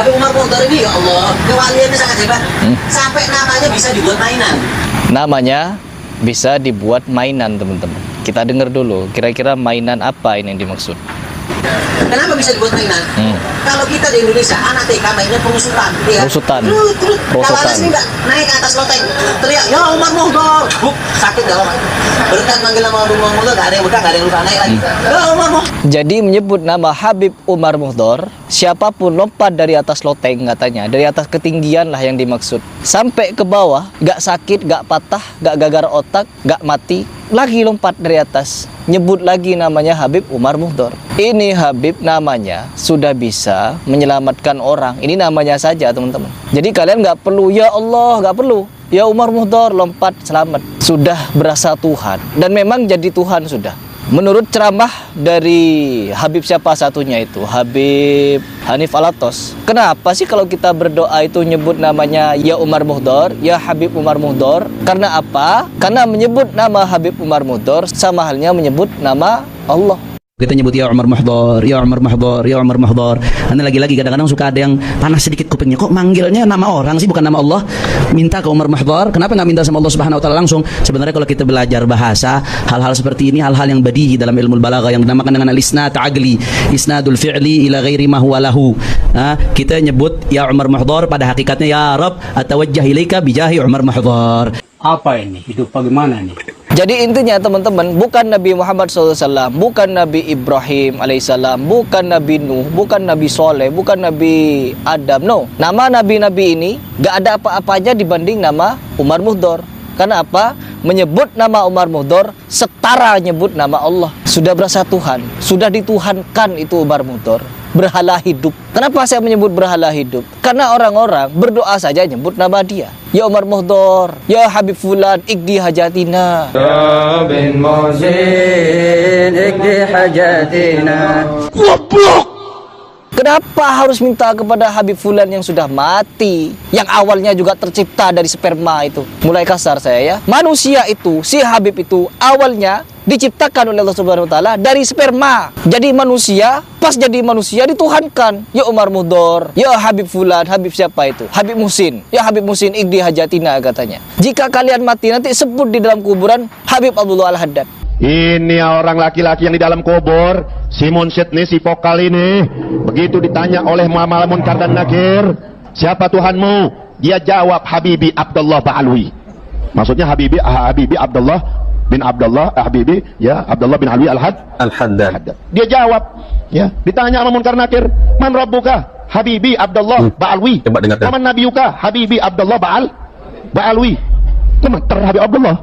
Habib Umar Mukhtar ini, ya Allah, kewaliannya sangat hebat. Sampai namanya bisa dibuat mainan. Namanya bisa dibuat mainan, teman-teman. Kita dengar dulu, kira-kira mainan apa ini yang dimaksud. Kenapa bisa dibuat mainan? Kalau kita di Indonesia, anak TK mainnya pengusutan. Ya. Pengusutan. Kalau anak sini nggak naik ke atas loteng, teriak, ya Umar Mukhtar, buk, sakit nggak apa-apa. Berkat manggil nama Umar Mukhtar, nggak ada yang bekas, nggak ada yang lupa, naik lagi. Ya Umar Mukhtar. Jadi menyebut nama Habib Umar Mukhtar, siapapun lompat dari atas loteng katanya, dari atas ketinggian lah yang dimaksud. Sampai ke bawah, nggak sakit, nggak patah, nggak gagar otak, nggak mati, lagi lompat dari atas. Nyebut lagi namanya Habib Umar Mukhtar. Ini Habib namanya sudah bisa menyelamatkan orang. Ini namanya saja, teman-teman. Jadi kalian nggak perlu, ya Allah, nggak perlu. Ya Umar Mukhtar, lompat, selamat. Sudah berasa Tuhan. Dan memang jadi Tuhan sudah. Menurut ceramah dari Habib siapa satunya itu, Habib Hanif Alatos. Kenapa sih kalau kita berdoa itu nyebut namanya ya Umar Mukhtar, ya Habib Umar Mukhtar? Karena apa? Karena menyebut nama Habib Umar Mukhtar sama halnya menyebut nama Allah. Kita nyebut ya Umar Mukhtar, ya Umar Mukhtar, ya Umar Mukhtar. Nanti lagi-lagi kadang-kadang suka ada yang panas sedikit kupingnya. Kok manggilnya nama orang sih, bukan nama Allah? Minta ke Umar Mukhtar. Kenapa nggak minta sama Allah Subhanahu Wa Taala langsung? Sebenarnya kalau kita belajar bahasa, hal-hal seperti ini hal-hal yang badihi dalam ilmu balaghah yang dinamakan dengan al-isnad ta'agli, isnadul fi'li ila ghairi ma huwa lahu. Kita nyebut ya Umar Mukhtar, pada hakikatnya ya Rabb, atawajjah ilaika bijahi Umar Mukhtar. Apa ini? Hidup bagaimana nih? Jadi intinya teman-teman, bukan Nabi Muhammad SAW, bukan Nabi Ibrahim alaihissalam, bukan Nabi Nuh, bukan Nabi Soleh, bukan Nabi Adam. No, nama nabi-nabi ini gak ada apa-apanya dibanding nama Umar Mukhtar. Karena apa? Menyebut nama Umar Mukhtar setara nyebut nama Allah. Sudah berasa Tuhan, sudah dituhankan itu Umar Mukhtar. Berhala hidup. Kenapa saya menyebut berhala hidup? Karena orang-orang berdoa saja nyebut nama dia. Ya Umar Mukhtar, ya Habib Fulan, ikdi hajatina. Ya bin Muhsin, ikdi hajatina. Kenapa harus minta kepada Habib Fulan yang sudah mati, yang awalnya juga tercipta dari sperma itu? Mulai kasar saya ya. Manusia itu, si Habib itu awalnya diciptakan oleh Allah Subhanahu Wa Taala dari sperma. Jadi manusia, pas jadi manusia dituhankan. Ya Umar Mukhtar, ya Habib Fulan, Habib siapa itu? Habib Muhsin, ya Habib Muhsin ikdi hajatina katanya. Jika kalian mati nanti sebut di dalam kuburan Habib Abdullah Al-Haddad. Ini orang laki-laki yang di dalam kubur, si Munsyid nih, si vokal ini. Begitu ditanya oleh Muhammad Munkar dan Nakir, siapa Tuhanmu? Dia jawab Habibi Abdullah Ba'alwi. Maksudnya Habibi Abdullah bin Abdullah Habibi, ya Abdullah bin Alwi Al-Haddad. Dia jawab, ya. Ditanya sama Munkar Nakir, man rabbuka? Habibi Abdullah Ba'alwi. Coba dengarkan. Man nabiyuka? Habibi Abdullah Ba'alwi. Teman Habib Abdullah.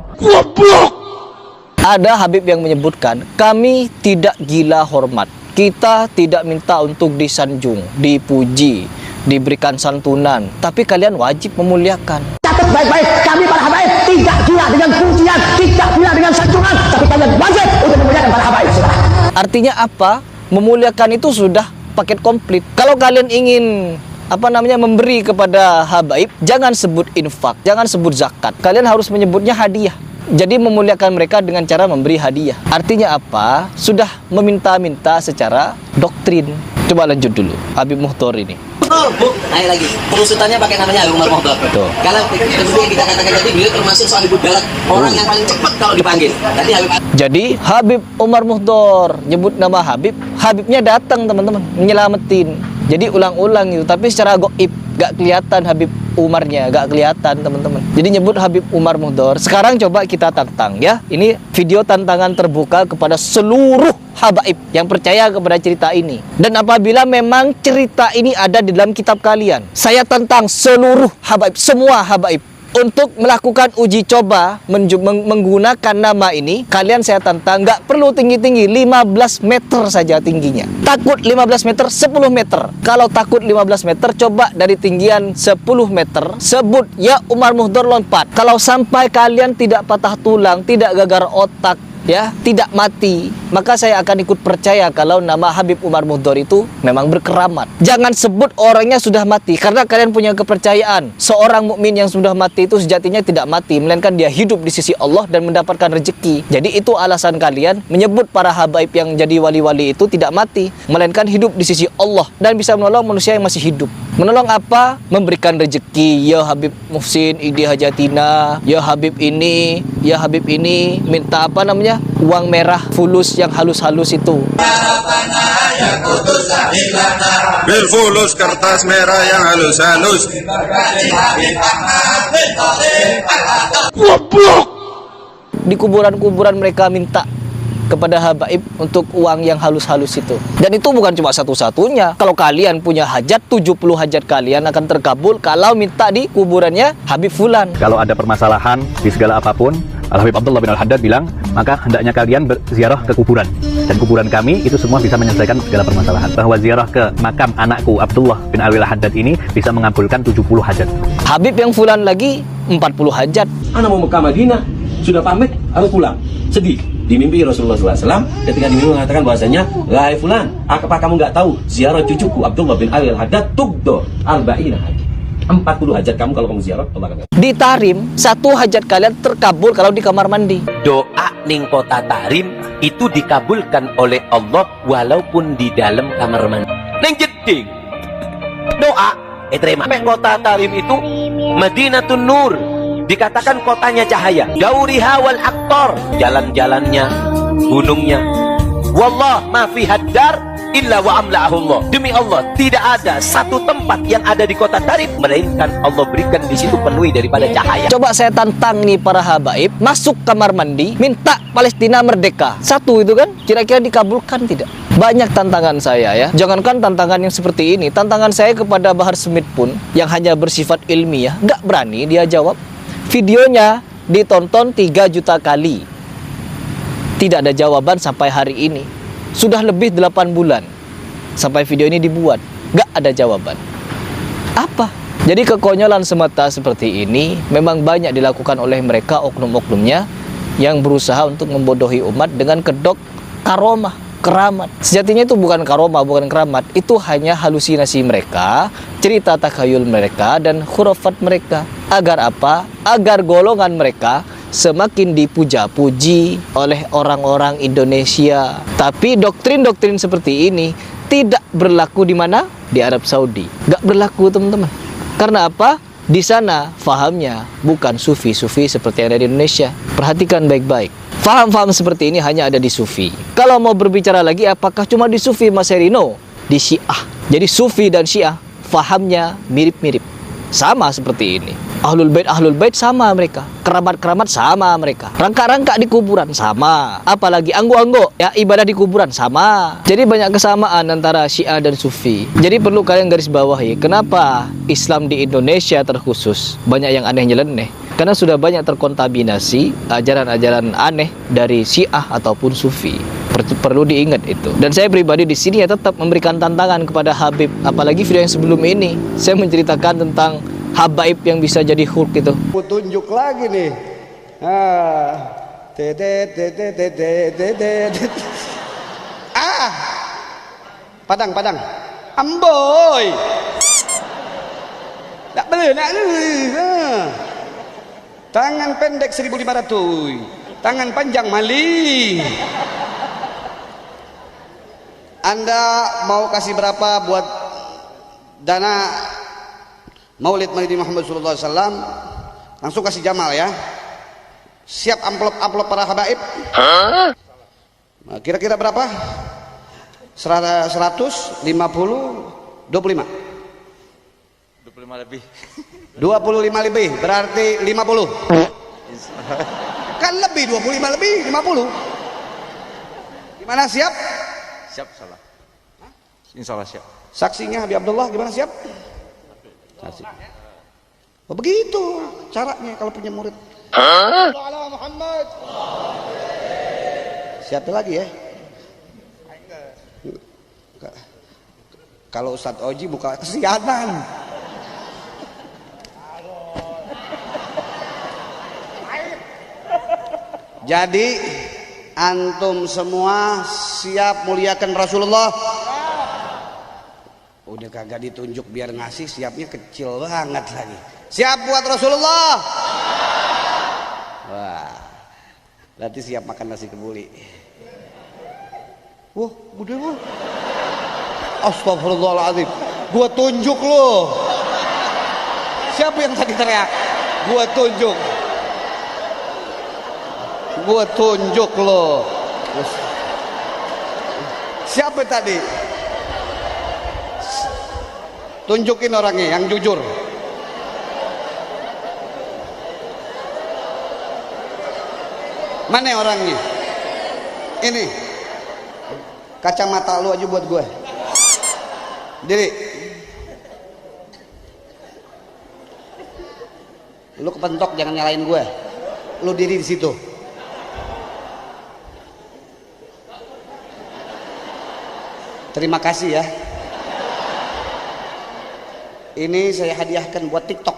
Ada Habib yang menyebutkan, kami tidak gila hormat. Kita tidak minta untuk disanjung, dipuji, diberikan santunan. Tapi kalian wajib memuliakan. Catat baik-baik, kami para habaib tidak gila dengan pujian, tidak gila dengan sanjungan. Tapi kalian wajib untuk memuliakan para habaib. Artinya apa? Memuliakan itu sudah paket komplit. Kalau kalian ingin memberi kepada habaib, jangan sebut infak, jangan sebut zakat. Kalian harus menyebutnya hadiah. Jadi memuliakan mereka dengan cara memberi hadiah. Artinya apa? Sudah meminta-minta secara doktrin. Coba lanjut dulu Habib Mukhtar ini. Oh, bu, naik lagi. Pengusutannya pakai namanya Habib Umar Mukhtar. Betul. Kalau kemudian kita katakan tadi, beliau termasuk Sohibul Balad, orang yang paling cepat kalau dipanggil. Jadi Habib Umar Mukhtar nyebut nama Habib, Habibnya datang teman-teman menyelamatin. Jadi ulang-ulang itu, tapi secara goib, gak kelihatan Habib Umarnya, gak kelihatan teman-teman. Jadi nyebut Habib Umar Mukhtar. Sekarang coba kita tantang ya. Ini video tantangan terbuka kepada seluruh habaib yang percaya kepada cerita ini. Dan apabila memang cerita ini ada di dalam kitab kalian, saya tantang seluruh habaib, semua habaib, untuk melakukan uji coba menggunakan nama ini. Kalian saya tantang, nggak perlu tinggi-tinggi, 15 meter saja tingginya. Takut 15 meter, 10 meter. Kalau takut 15 meter, coba dari tinggian 10 meter, sebut ya Umar Mukhtar, lompat. Kalau sampai kalian tidak patah tulang, tidak gagar otak, ya tidak mati, maka saya akan ikut percaya kalau nama Habib Umar Mukhdar itu memang berkeramat. Jangan sebut orangnya sudah mati, karena kalian punya kepercayaan seorang mukmin yang sudah mati itu sejatinya tidak mati, melainkan dia hidup di sisi Allah dan mendapatkan rezeki. Jadi itu alasan kalian menyebut para habaib yang jadi wali-wali itu tidak mati, melainkan hidup di sisi Allah dan bisa menolong manusia yang masih hidup. Menolong apa? Memberikan rezeki. Ya Habib Muhsin Idi Hajatina, ya Habib ini, ya Habib ini, minta apa namanya? Uang merah fulus yang halus-halus itu. Bil fulus kertas merah yang halus-halus. Di kuburan-kuburan mereka minta kepada habaib untuk uang yang halus-halus itu. Dan itu bukan cuma satu-satunya. Kalau kalian punya hajat, 70 hajat kalian akan terkabul kalau minta di kuburannya Habib Fulan. Kalau ada permasalahan di segala apapun, Al-Habib Abdullah bin Al-Haddad bilang, maka hendaknya kalian berziarah ke kuburan. Dan kuburan kami itu semua bisa menyelesaikan segala permasalahan. Bahwa ziarah ke makam anakku Abdullah bin Al-Haddad ini bisa mengabulkan 70 hajat. Habib yang Fulan lagi 40 hajat. Anak mau Mekah Madinah, sudah pamit harus pulang. Sedih. Di mimpi Rasulullah SAW ketika dimimpi mengatakan bahwasanya, "Wahai fulan, apa kamu nggak tahu ziarah cucuku Abdullah bin Al-Haddad tugdo arba'ina haji." 40 hajat kamu kalau kamu ziarah Allah akan. Di Tarim, 1 hajat kalian terkabul kalau di kamar mandi. Doa ning kota Tarim itu dikabulkan oleh Allah walaupun di dalam kamar mandi. Ning jeding doa terima. Kota Tarim itu Madinatun Nur, dikatakan kotanya cahaya. Dauriha wal aktor, jalan-jalannya, gunungnya. Wallah ma fi haddar illa wa amla'ahullah. Demi Allah, tidak ada satu tempat yang ada di kota Tarim melainkan Allah berikan di situ penuhi daripada cahaya. Coba saya tantang nih para habaib, masuk kamar mandi, minta Palestina merdeka. 1 itu kan, kira-kira dikabulkan tidak? Banyak tantangan saya ya. Jangankan tantangan yang seperti ini, tantangan saya kepada Bahar Smith pun yang hanya bersifat ilmiah, nggak berani dia jawab. Videonya ditonton 3 juta kali. Tidak ada jawaban sampai hari ini. Sudah lebih 8 bulan sampai video ini dibuat, gak ada jawaban. Apa? Jadi kekonyolan semata seperti ini memang banyak dilakukan oleh mereka, oknum-oknumnya yang berusaha untuk membodohi umat dengan kedok karomah, keramat. Sejatinya itu bukan karomah, bukan keramat. Itu hanya halusinasi mereka, cerita takhayul mereka, dan khurafat mereka. Agar apa? Agar golongan mereka semakin dipuja-puji oleh orang-orang Indonesia. Tapi doktrin-doktrin seperti ini tidak berlaku di mana? Di Arab Saudi. Gak berlaku, teman-teman. Karena apa? Di sana fahamnya bukan sufi-sufi seperti yang ada di Indonesia. Perhatikan baik-baik. Faham-faham seperti ini hanya ada di sufi. Kalau mau berbicara lagi, apakah cuma di sufi, Mas Herino? Di Syiah. Jadi sufi dan Syiah fahamnya mirip-mirip. Sama seperti ini. Ahlul Bait sama mereka. Keramat-keramat sama mereka. Rangka-rangka di kuburan sama. Apalagi anggo-anggo ya ibadah di kuburan sama. Jadi banyak kesamaan antara Syiah dan Sufi. Jadi perlu kalian garis bawahi, kenapa Islam di Indonesia terkhusus banyak yang aneh nyeleneh? Karena sudah banyak terkontaminasi ajaran-ajaran aneh dari Syiah ataupun Sufi. Perlu diingat itu. Dan saya pribadi di sini ya tetap memberikan tantangan kepada Habib. Apalagi video yang sebelum ini saya menceritakan tentang habaib yang bisa jadi Hulk itu. Aku tunjuk lagi nih. Padang. Amboy. Tak boleh nak lu. Tangan pendek 1.500. Tangan panjang mali. Anda mau kasih berapa buat dana Maulid Nabi Muhammad SAW? Langsung kasih Jamal ya. Siap amplop para habaib? Nah, kira-kira berapa? 100, 50, 25? 25 lebih. 25 lebih, berarti 50. Kan lebih, 25 lebih, 50. Gimana, siap? Siap, salah. Insya Allah siap. Saksinya Habib Abdullah gimana, siap? Saksi. Oh, begitu caranya kalau punya murid. Muhammad. Siapa lagi ya? Kalau Ustadz Oji buka kesianan. Jadi Antum semua siap muliakan Rasulullah? Udah kagak ditunjuk biar ngasih, siapnya kecil banget lagi. Siap buat Rasulullah? Wah, berarti siap makan nasi kebuli. Wah, gede wah. Astagfirullahaladzim, gua tunjuk lo. Siapa yang tadi teriak? Gua tunjuk. Gua tunjuk lo. Siapa tadi? Tunjukin orangnya yang jujur. Mana orangnya? Ini. Kacamata lu aja buat gue. Diri. Lu kepentok, jangan nyalain gue. Lu diri di situ. Terima kasih ya. Ini saya hadiahkan buat TikTok.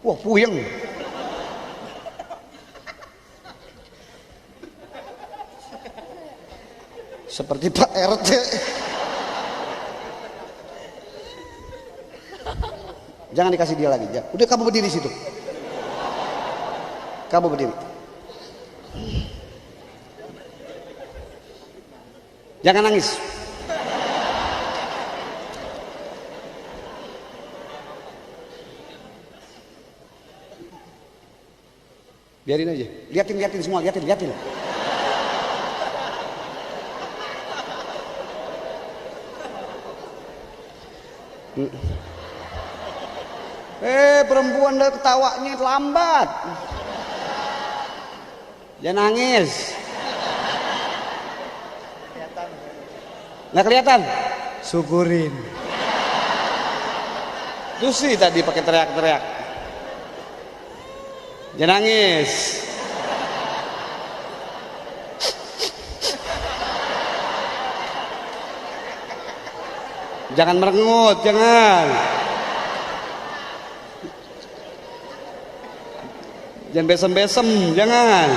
Wah, puyeng. Seperti Pak RT. Jangan dikasih dia lagi. Udah, kamu berdiri situ. Kamu berdiri. Jangan nangis. Biarin aja. Liatin semua, liatin. Perempuan dah ketawanya lambat. Jangan nangis. Nggak kelihatan? Syukurin. Tuh sih tadi pakai teriak-teriak. Jangan nangis. Jangan merengut, jangan. Jangan besem-besem, jangan.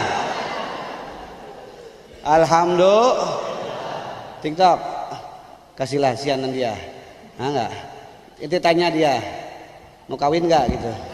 Alhamdulillah. TikTok, kasihlah sianan dia. Nah, enggak. Itu tanya dia, mau kawin enggak gitu.